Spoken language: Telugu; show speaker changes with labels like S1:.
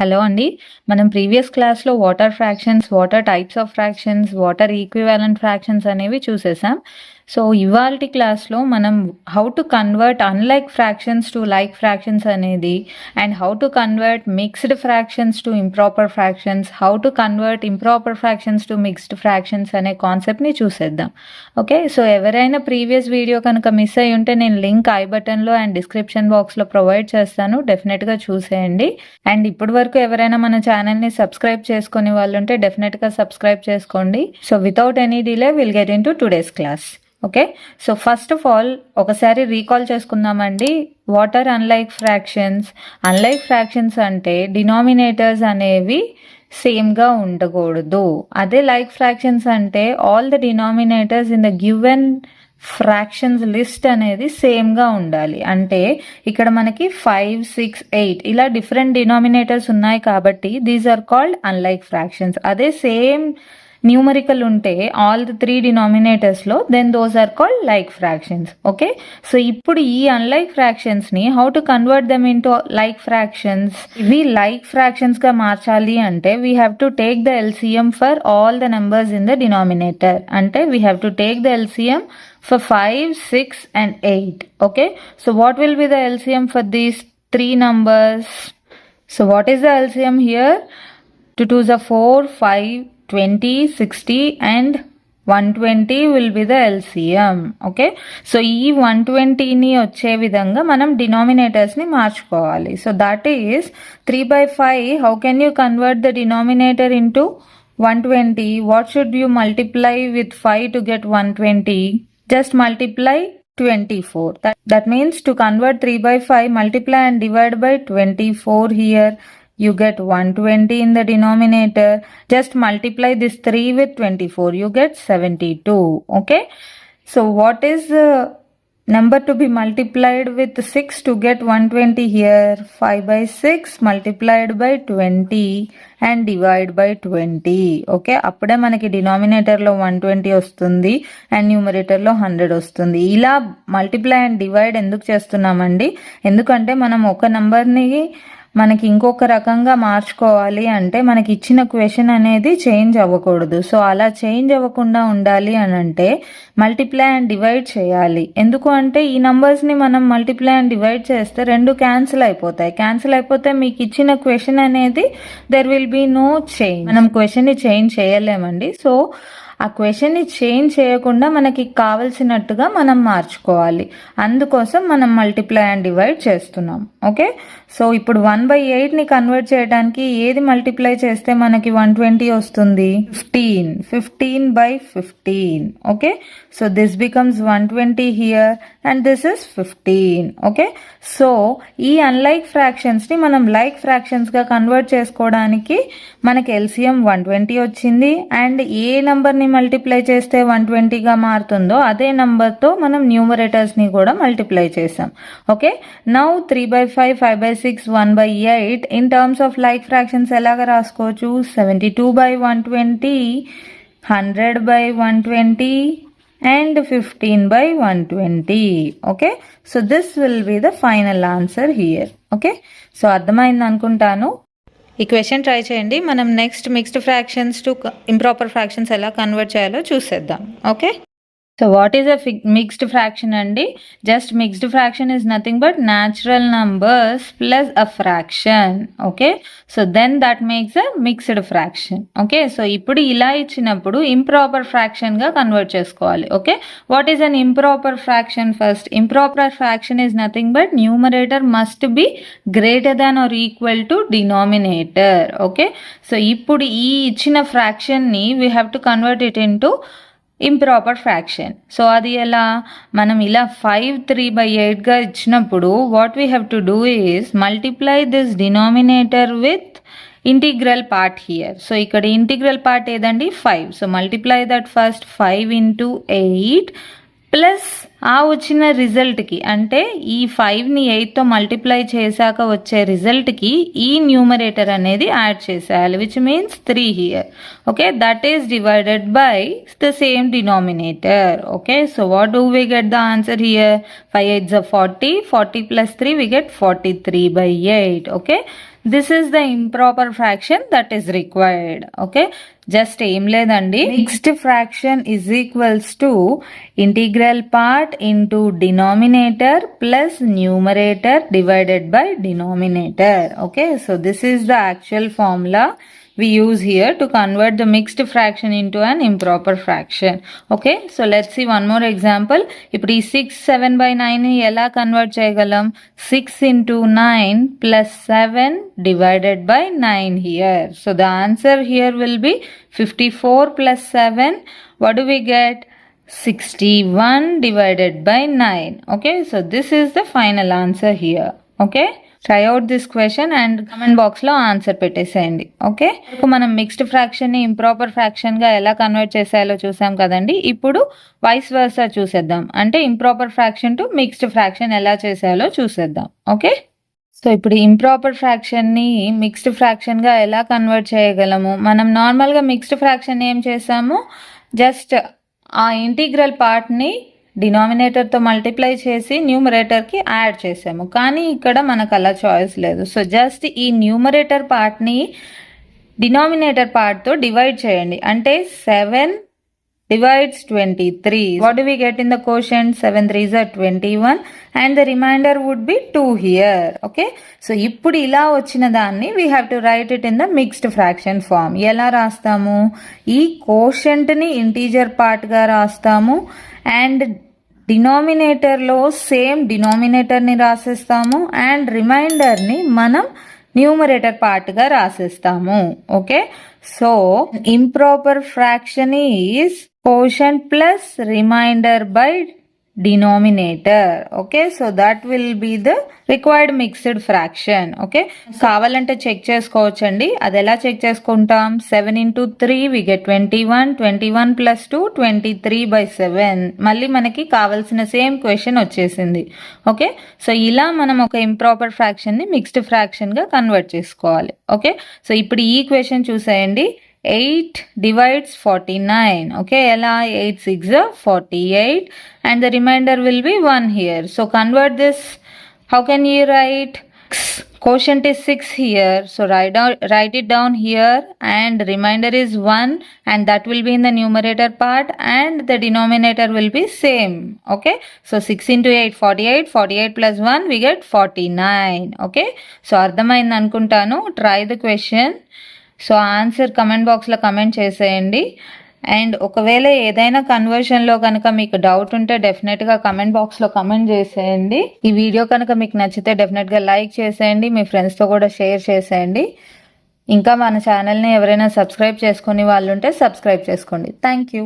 S1: హలో అండి. మనం ప్రీవియస్ క్లాస్‌లో what are fractions, what are types of fractions, what are equivalent fractions అనేవి చూసేసాం. సో, ఇవాల్టి క్లాస్‌లో మనం how to convert unlike fractions to like fractions అనేది, and how to convert mixed fractions to improper fractions, how to convert improper fractions to mixed fractions అనే కాన్సెప్ట్‌ని చూసేద్దాం. ఓకే. సో, ఎవరైనా ప్రీవియస్ వీడియో కనుక మిస్ అయ్యి ఉంటే నేను లింక్ ఐ బటన్‌లో అండ్ డిస్క్రిప్షన్ బాక్స్‌లో ప్రొవైడ్ చేస్తాను. డెఫినెట్‌గా చూసేయండి. అండ్ ఇప్పటి వరకు ఎవరైనా మన ఛానల్‌ని సబ్స్క్రైబ్ చేసుకునే వాళ్ళు ఉంటే డెఫినెట్‌గా సబ్స్క్రైబ్ చేసుకోండి. So, without any delay will get into today's class. Okay. So, first of all ఒకసారి రీకాల్ చేసుకుందామండి. వాటర్ అన్లైక్ ఫ్రాక్షన్స్ అంటే డినామినేటర్స్ అనేవి సేమ్గా ఉండకూడదు. అదే లైక్ ఫ్రాక్షన్స్ అంటే all the denominators in the given fractions list అనేది సేమ్గా ఉండాలి. అంటే ఇక్కడ మనకి 5, 6, 8 ఇలా డిఫరెంట్ డినామినేటర్స్ ఉన్నాయి కాబట్టి these are called unlike fractions. అదే సేమ్ న్యూమరికల్ ఉంటే ఆల్ ద 3 డినామినేటర్స్లో then those are called like fractions. Okay. So, ఇప్పుడు ఈ అన్లైక్ ఫ్రాక్షన్స్ని how to convert them into like fractions. ఇవి లైక్ ఫ్రాక్షన్స్గా మార్చాలి అంటే we have to take the LCM for all the numbers in the denominator. అంటే we have to take the LCM for 5, 6 and 8. Okay. So, what will be the LCM for these 3 numbers? So, what is the LCM here? 2 2s are 4, 5, 20, 60 and 120 will be the LCM. Okay. So, ఈ 120ని వచ్చే విధంగా మనం డినామినేటర్స్ని మార్చుకోవాలి. So, that is 3/5. How can you convert the denominator into 120? What should you multiply with 5 to get 120? Just multiply 24. That means to convert 3/5, multiply and divide by 24 here. You get 120 in the denominator. Just multiply this 3 with 24. You get 72. Okay. So, what is the number to be multiplied with 6 to get 120 here? 5/6 multiplied by 20 and divide by 20. Okay. అప్పుడే మనకి డినామినేటర్లో 120 వస్తుంది అండ్ న్యూమరేటర్లో 100 వస్తుంది. ఇలా మల్టిప్లై అండ్ డివైడ్ ఎందుకు చేస్తున్నామండి? ఎందుకంటే మనం ఒక నంబర్ని మనకి ఇంకొక రకంగా మార్చుకోవాలి అంటే మనకి ఇచ్చిన క్వశ్చన్ అనేది చేంజ్ అవ్వకూడదు. సో, అలా చేంజ్ అవ్వకుండా ఉండాలి అని అంటే మల్టిప్లై అండ్ డివైడ్ చేయాలి. ఎందుకు అంటే ఈ నంబర్స్ని మనం మల్టిప్లై అండ్ డివైడ్ చేస్తే 2 క్యాన్సిల్ అయిపోతే మీకు ఇచ్చిన క్వశ్చన్ అనేది there will be no change. మనం క్వశ్చన్ని చేంజ్ చేయలేమండి. సో, ఆ క్వశ్చన్ని చేంజ్ చేయకుండా మనకి కావలసినట్టుగా మనం మార్చుకోవాలి. అందుకోసం మనం మల్టిప్లై అండ్ డివైడ్ చేస్తున్నాం. ఓకే. సో, ఇప్పుడు 1/8ని కన్వర్ట్ చేయడానికి ఏది మల్టిప్లై చేస్తే మనకి 120 వస్తుంది? 15/15. Okay. So, this becomes 120 here and this is 15. Okay. So, ఈ అన్లైక్ ఫ్రాక్షన్స్ని మనం లైక్ ఫ్రాక్షన్స్గా కన్వర్ట్ చేసుకోవడానికి మనకి ఎల్సిఎం 120 వచ్చింది. అండ్ ఏ నంబర్ని మల్టిప్లై చేస్తే 120గా మారుతుందో అదే నంబర్తో మనం న్యూమరేటర్స్ని కూడా మల్టిప్లై చేసాం. Okay. Now 3/5, 5/6, 1/8 in terms of like fractions ఎలాగా రాసుకోవచ్చు? 72/120, 100/120 and 15/120. Okay. So, this will be the final answer here. Okay. So, అర్థమైంది అనుకుంటాను. ఈ క్వశ్చన్ ట్రై చేయండి. మనం next mixed fractions to improper fractions ఎలా కన్వర్ట్ చేయాలో చూసేద్దాం. Okay. So, what is a mixed fraction అండి? Just mixed fraction is nothing but natural numbers plus a fraction. Okay. So, then that makes a mixed fraction. Okay. So, ఇప్పుడు ఇలా ఇచ్చినప్పుడు ఇంప్రాపర్ ఫ్రాక్షన్గా కన్వర్ట్ చేసుకోవాలి. Okay. What is an improper fraction? First, improper fraction is nothing but numerator must be greater than or equal to denominator. Okay. So, ఇప్పుడు ఈ ఇచ్చిన ఫ్రాక్షన్ని we have to convert it into improper fraction. So, అది ఎలా? మనం ఇలా 5 3/8గా ఇచ్చినప్పుడు what we have to do is multiply this denominator with integral part here. So, ఇక్కడ ఇంటిగ్రల్ పార్ట్ ఏదండి? 5. So, multiply that first 5 into 8 plus ఆ వచ్చిన రిజల్ట్కి, అంటే ఈ 5ని 8తో మల్టిప్లై చేశాక వచ్చే రిజల్ట్కి ఈ న్యూమరేటర్ అనేది యాడ్ చేసేయాలి, which means 3 here. Okay. That is divided by the same denominator. Okay. So, what do we get the answer here? 5 8s are 40, 40 plus 3 we get 43/8. Okay. This is the improper fraction that is required. Okay, just ఏం లేదండి, mixed fraction is equals to integral part into denominator plus numerator divided by denominator. Okay, so this is the actual formula we use here to convert the mixed fraction into an improper fraction. Okay, so let's see one more example. ఇప్పుడు ఈ 6 7/9 ఎలా కన్వర్ట్ చేయగలం? 6 into 9 plus 7 divided by 9 here. So the answer here will be 54 plus 7. What do we get? 61 divided by 9. Okay, so this is the final answer here. Okay, try out this question and comment బాక్స్లో ఆన్సర్ పెట్టేసేయండి. ఓకే, మనం మిక్స్డ్ ఫ్రాక్షన్ని ఇంప్రాపర్ ఫ్రాక్షన్గా ఎలా కన్వర్ట్ చేసేయాలో చూసాం కదండి. ఇప్పుడు వైస్ వర్సా చూసేద్దాం, అంటే improper fraction to mixed fraction ఎలా చేసేయాలో చూసేద్దాం. ఓకే, సో ఇప్పుడు ఇంప్రాపర్ ఫ్రాక్షన్ని మిక్స్డ్ ఫ్రాక్షన్గా ఎలా కన్వర్ట్ చేయగలము? మనం నార్మల్గా మిక్స్డ్ ఫ్రాక్షన్ ఏం చేసాము, జస్ట్ ఆ ఇంటిగ్రల్ పార్ట్ని డినామినేటర్తో మల్టిప్లై చేసి న్యూమరేటర్కి యాడ్ చేసాము, కానీ ఇక్కడ మనకు అలా చాయిస్ లేదు. సో జస్ట్ ఈ న్యూమరేటర్ పార్ట్ని డినామినేటర్ పార్ట్తో డివైడ్ చేయండి, అంటే 7 divides 23. What do we get in the quotient? 7 3s are 21 and the remainder would be 2 here. Okay, so ఇప్పుడు ఇలా వచ్చిన దాన్ని we have to write it in the mixed fraction form. ఎలా రాస్తాము? ఈ కోషంట్ని ఇంటీజర్ పార్ట్గా రాస్తాము అండ్ డినామినేటర్లో సేమ్ డినామినేటర్ని రాసేస్తాము అండ్ రిమైండర్ని మనం న్యూమరేటర్ పార్ట్గా రాసేస్తాము. Okay, so improper fraction is quotient plus remainder by denominator. Okay, so that will be the required mixed fraction. Okay, కావాలంటే చెక్ చేసుకోవచ్చండి. అది ఎలా చెక్ చేసుకుంటాం? 7 into 3 we get 21. 21 plus 2 23/7. మళ్ళీ మనకి కావాల్సిన సేమ్ క్వశ్చన్ వచ్చేసింది. ఓకే, సో ఇలా మనం ఒక ఇంప్రాపర్ ఫ్రాక్షన్ ని మిక్స్డ్ ఫ్రాక్షన్ గా కన్వర్ట్ చేసుకోవాలి. ఓకే, సో ఇప్పుడు ఈ క్వశ్చన్ చూసేయండి. 8 divides 49. Okay, ela 8 6 are 48 and the remainder will be 1 here. So convert this. How can you write? Quotient is 6 here, so write it down here and remainder is 1 and that will be in the numerator part and the denominator will be same. Okay, so 6 into 8 48, 48 plus 1 we get 49. Okay, so అర్థమైంది అనుకుంటాను. Try the question. So answer comment బాక్స్లో కమెంట్ చేసేయండి. అండ్ ఒకవేళ ఏదైనా కన్వర్షన్లో కనుక మీకు డౌట్ ఉంటే డెఫినెట్గా కమెంట్ బాక్స్లో కమెంట్ చేసేయండి. ఈ వీడియో కనుక మీకు నచ్చితే డెఫినెట్గా లైక్ చేసేయండి, మీ ఫ్రెండ్స్తో కూడా షేర్ చేసేయండి. ఇంకా మన ఛానల్ని ఎవరైనా సబ్స్క్రైబ్ చేసుకునే వాళ్ళు ఉంటే సబ్స్క్రైబ్ చేసుకోండి. Thank you.